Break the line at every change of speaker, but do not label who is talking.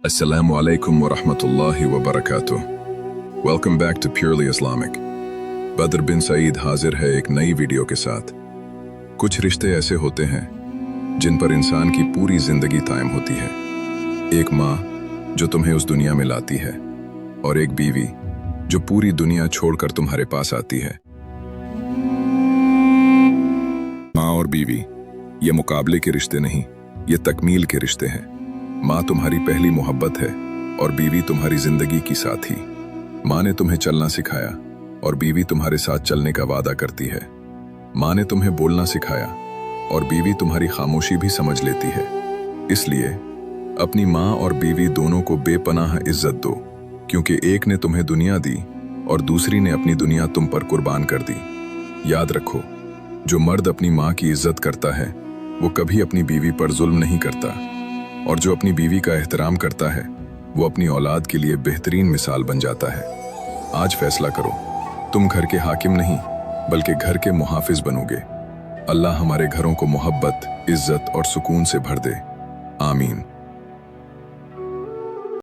Assalamu alaikum wa rahmatullahi wa barakatuh. Welcome back to Purely Islamic. बदर बिन सईद हाजिर है एक नई वीडियो के साथ। कुछ रिश्ते ऐसे होते हैं जिन पर इंसान की पूरी जिंदगी कायम होती है। एक माँ जो तुम्हें उस दुनिया में लाती है और एक बीवी जो पूरी दुनिया छोड़कर तुम्हारे पास आती है। माँ और बीवी ये मुकाबले के रिश्ते नहीं, ये तकमील के रिश्ते हैं। माँ तुम्हारी पहली मोहब्बत है और बीवी तुम्हारी जिंदगी की साथी। माँ ने तुम्हें चलना सिखाया और बीवी तुम्हारे साथ चलने का वादा करती है। माँ ने तुम्हें बोलना सिखाया और बीवी तुम्हारी खामोशी भी समझ लेती है। इसलिए अपनी माँ और बीवी दोनों को बेपनाह इज्जत दो, क्योंकि एक ने तुम्हें दुनिया दी और दूसरी ने अपनी दुनिया तुम पर कुर्बान कर दी। याद रखो, जो मर्द अपनी माँ की इज्जत करता है वो कभी अपनी बीवी पर जुल्म नहीं करता, और जो अपनी बीवी का एहतराम करता है वो अपनी औलाद के लिए बेहतरीन मिसाल बन जाता है। आज फैसला करो, तुम घर के हाकिम नहीं बल्कि घर के मुहाफिज बनोगे। अल्लाह हमारे घरों को मोहब्बत, इज्जत और सुकून से भर दे। आमीन।